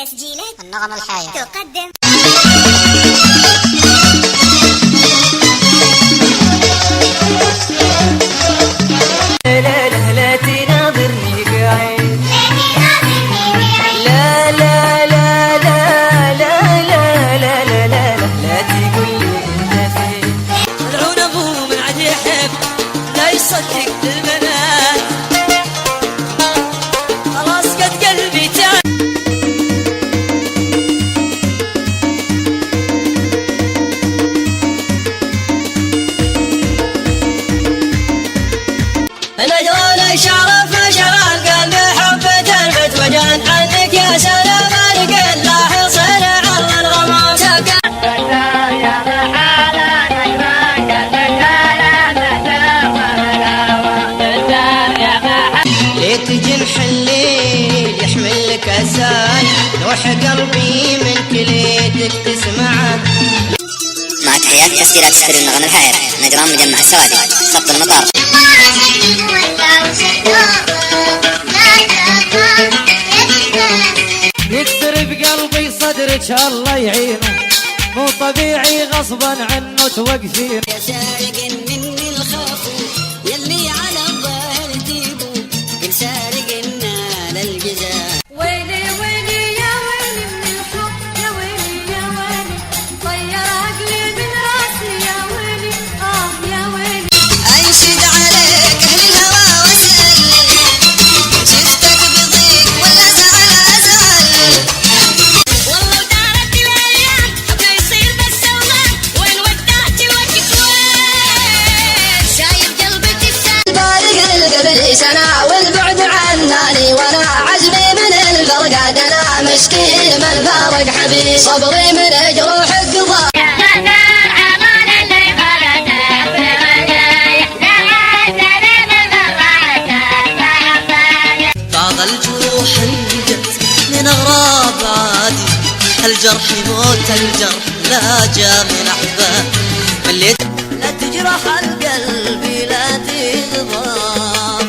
تسجيلات النغم الحية تقدم. لا تناظرني بعين، لا لا لا لا لا لا لا لا لا لا تقول لي انت فين. ملعون ابوه من عاد يحب لا يصدق البنات، خلاص قد قلبي تعب. مجنون شرف شغال قلبي حب تلفت وجان عنك يا سلام عليك الله يصير على الغمام سكن. ليت جنح الليل يحمل لك أساي، روح قلبي من كليتك تسمعه. مع تحيات تسجيلات استوديو النغم الحائر، نجران مجمع السوادي، خط المطار. يكسر بقلبي صدرك الله يعينه، مو طبيعي غصبا عنه توقفين. يا سارق مني الخوف يلي على الظهر تجيبو، كل سارق النال الجزاء. ويلي ويلي يا ويلي من الحب، يا ويلي يا ويلي طير عقلي من راسي، يا ويلي يا ويلي. انشد عليك اهل الهوى واسال، شفتك بضيق ولا اسال. والله ودارت الايام حبنا يصير بس اوهام، وين ودعتي وقت وين شايف قلبك السام. فارق القبل سنه والبعد عناني، وانا عزمي من الفرقات انا مشكين من فارق حبيبي، صبري من جروح القضاء. بعض الجروح انجت من اغراب عادي، الجرح يموت الجرح لا جاء من احباب. مليت لا تجرح القلب لا تغضب،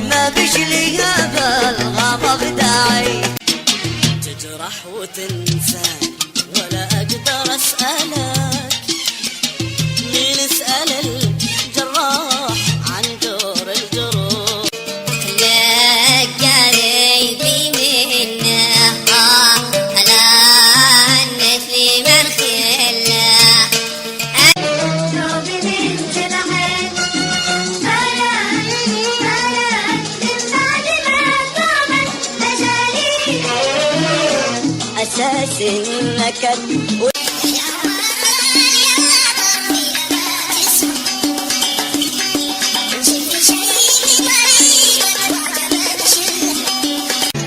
ما بش لي بالغضب داعي. تجرح وتنسى ولا اقدر اسالك، مين اسال الجراح عن دور الجروح. أساس النكد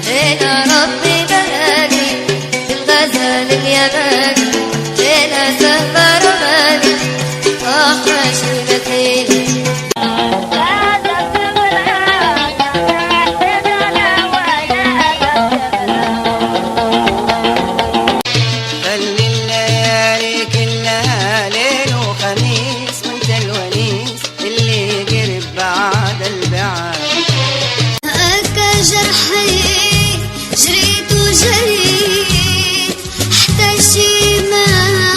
فينا ربي بلدي الغزال اليماني، فينا سهر رمادي أخرج مثيلي. خلي الليالي كلها ليل وخميس، وانت الونيس اللي قرب بعد البعاد. هكا جرحي جريت وجريت، حتى شي ما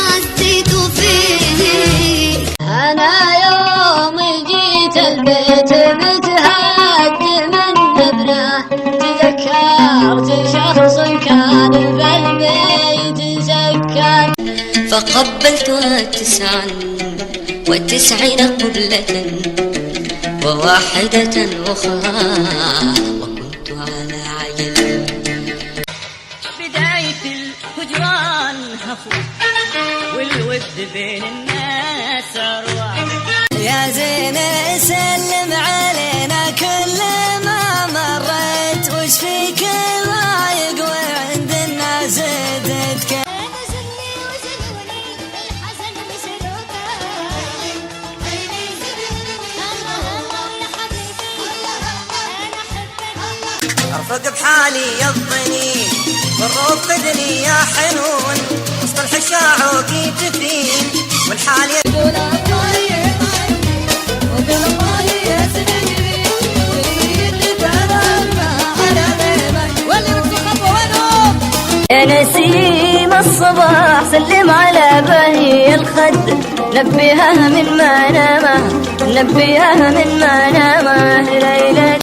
عديت فيه. أنا يوم جيت البيت متهد من نبرة، تذكرت شخص كان بالبيت سكن. فقبلت 99 قبلة وواحدة أخرى، وكنت على عين. بداية الهجران هفو والود بين الناس أروع. يا زين سلم علينا كل ما مريت، وش فيك ضايق وعند الناس زدتك. ارفق بحالي يضني والروض خذني يا حنون، وسط الحشاع وقيت والحال يا نسيم الصباح سلم على بهي الخد، نبيها من منامه، نبيها من منامه ليلة.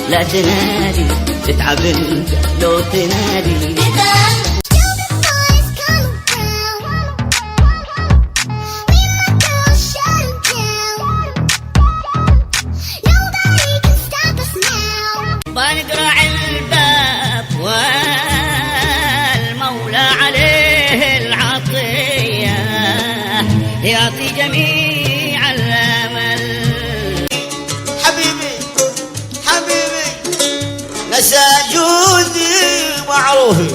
لا تنادي تتعب انت لو تنادي. بنقرع الباب والمولى عليه العطية يعطي جميع الأمل. نسى جودي معروفي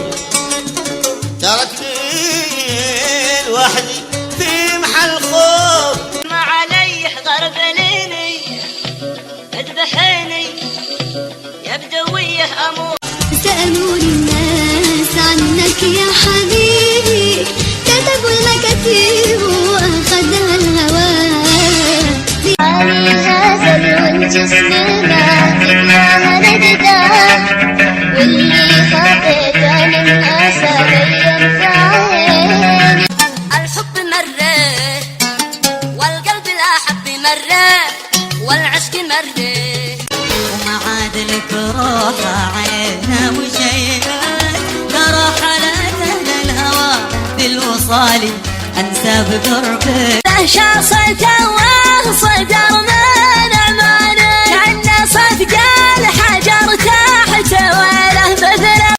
تركني لوحدي في محل خوف. ما علي حضر بليني اذبحيني يا بدويه اموت. سألوني الناس عنك يا حبيبي، كتبوا المكاتيب وأخذها الهوى. حسد والجسم ما نددا، واللي خطيته للناس بين فعين. الحب مرة والقلب الأحب مرة والعشق مرة، وما عاد لك روح عينه وشيئات ترى حالات أهل الهوى بالوصال أنسى بقربك. دهشة صيته وصدر من أمانه، كأنه صدق الحجر تحت وله مثله.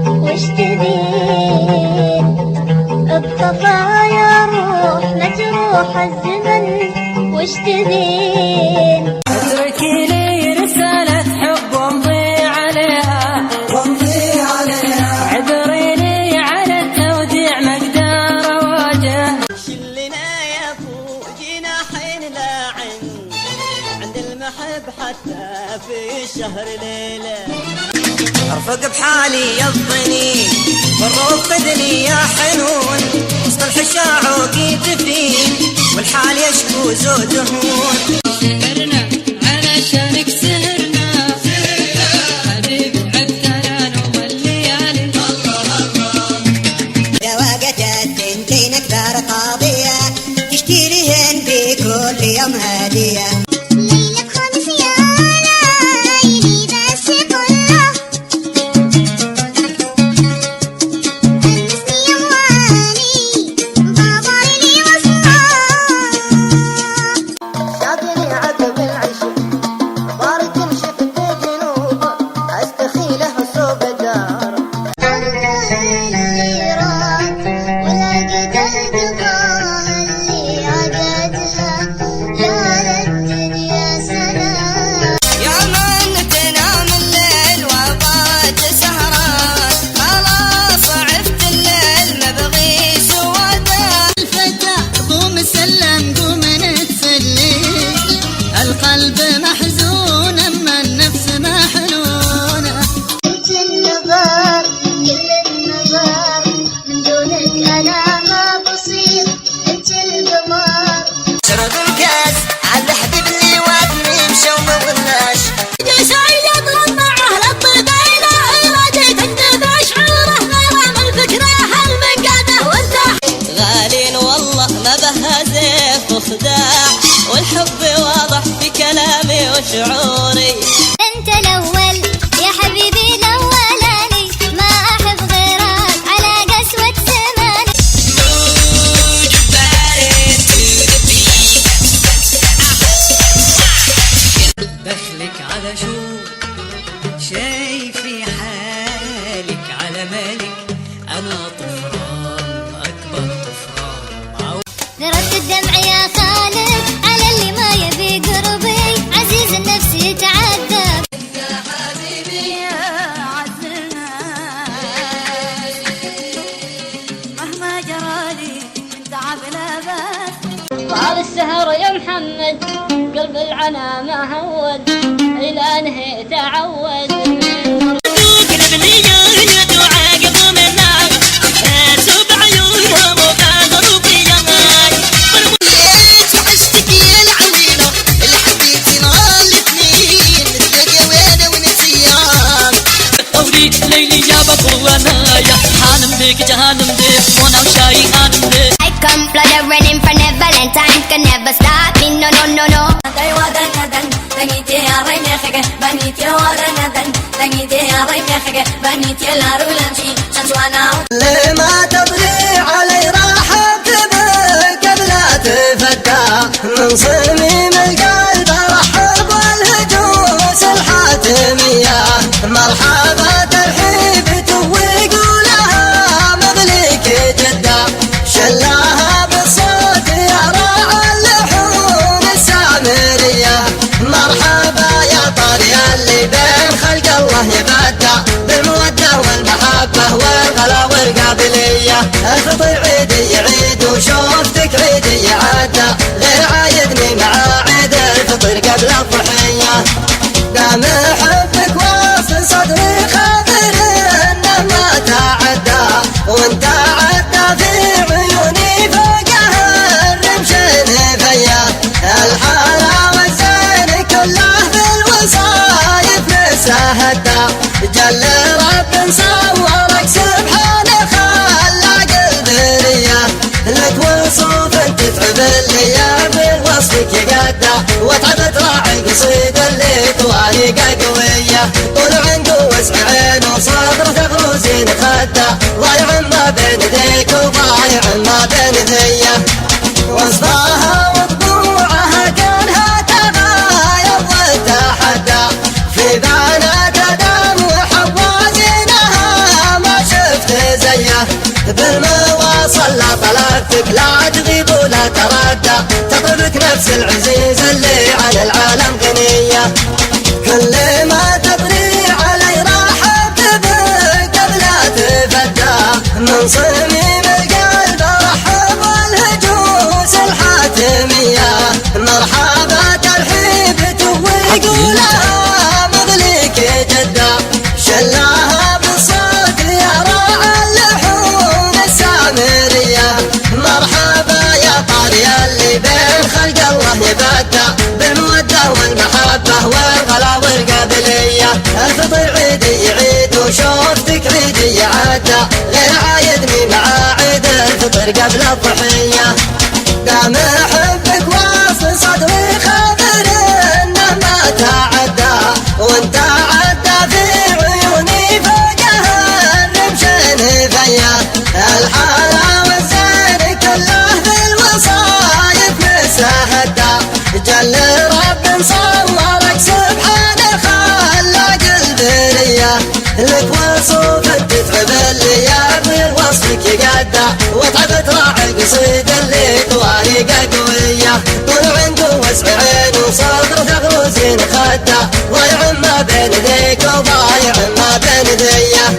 وش تبين الطفى يا روح مجروح الزمن، وش تبين اتركي لي رسالة حب وامضي عليها، وامضي عليها. عذريني على التوديع مقدار واجه. شلنا يا ابو جناحين لاعن عند المحب حتى في الشهر ليلة. ارفق بحالي يضني والرفدني يا حنون، وسط الحشاع وقيت والحال يشكو زودهون. سهرنا علشانك سهرنا، حبيبي عدتنا نوم الليالي. دواقة التنتين اكثر قاضية، تشتي لهن بكل يوم هدية. ليلة خمس يا ليلي بس كله المسني يواني بابر لي وصله. شاطني عقب العشق بارد مشفت جنوب، استخيله صوب الدار. اللي رات ولقيت القضاء اللي عقدها يا الدنيا سلام. يا من تنام الليل وضعت سهران، خلاص عرفت الليل مبغي سواده. الفتى قوم سلم قوم نتسلم، القلب محزون اما النفس محنونه. انت النظر كل النظر من دونك انا ما بصير، انت القمر. شرب الكاس على الحبيب اللي وادني مشى وما ظلناش. جشعي يضرب مع اهل الطبيله، ارادي تندفع شعوره غرام الفكره هالمنقاده وارتاح. غالين والله ما بها زيف وخداع، والحب واضح في كلامي وشعوري. انت الاول يا حبيبي الاولاني، ما احب غيرك على قسوة زماني. دخلك على شو شايفي حالك على مالك، انا طفران اكبر طفران. ذرة الدمع يا خالد على اللي ما يبي قربي، عزيز النبي العنا معود إلى نهي تعود ليلي يا بابوانايا حانم ديك جهانم ديك وانا وشاي انم ديك I come flooded running for Neverland. Time can never stop me. No, no, no, no. لما تطلي علي راح ابتبك قبل لا تفتح من صميم القلب ارحب والهجوس الحاتمية مرحبا ترحيب ويقولها مملك جدة شلاها بالصوت يا راعي اللحون السامرية مرحبا يا طاري اللي بين خلق الله يبدع بالمودة والمحبة والغلا والقابلية الفطر عيدي عيد وشوفتك عيدي عدى غير عايدني مع عيد الفطر قبل الضحية دام حبك واصل صدري خاطر انه ما تعدى وانت عدى في عيوني فوقها الرمشين فيا الحالة والزين كله بالوصايف نسى هدى جل رب صورك سبحانه خلق البرية لك وصوف تتعب اللي بالوصفك يقدى وتعبت راعي قصيد اللي طوالقه قوية طول عنده وسع عين وصدره تغروزين خده ضايع ما بين ذيك وضايع ما بين ذيه وصفاها وطبوعها كانها تغاير وتحدى في بنات ادم وحوازينها ما شفت زيه بالمواصل لا طلبتك لا تغيب ولا تردى تطلبك نفس العزيز اللي على العالم غنية كل ما تطري علي راح ابتبك قبل لا تفتح من صميم القلب ارحب والهجوس الحاتمية مرحبا ترحيب ويقولها مغليك جدة شلاها بالصوت يا راعي اللحون السامرية مرحبا يا طاري اللي بين خلق الله يبدع بالمودة والمحبة والغلا والقابلية الفطر عيدي عيد وشوفتك عيدي عدى غير عايدني مع عيد الفطر قبل الضحية دام حبك واصل صدري خبر انه ما تعدى وانت عدى في عيوني فوقها الرمشين فيا الحالة والزين كله بالوصايف نسى هدى جل رب صورك سبحانه خلق البرية لك وصوف تتعب اللي بالوصفك يقدى وتعبت راعي قصيد اللي طوارقه قوية طول عنده وسع عين وصدره تغروزين خده ضايع ما بين ذيك وضايع ما بين ذيه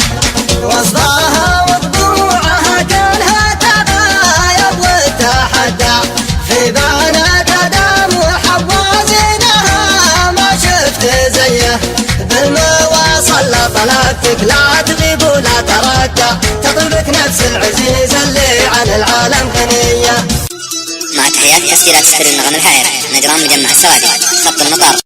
وصفاها وطبوعها كانها تغاير وتحدى في بنات ادم وحوازينها ما شفت زيه بالمواصل لا طلبتك لا تغيب ولا تردى تطلبك نفس العزيز اللي على العالم غنية مع تحيات تسجيلات سفر النغم الحائر نجران مجمع السوادي خط المطار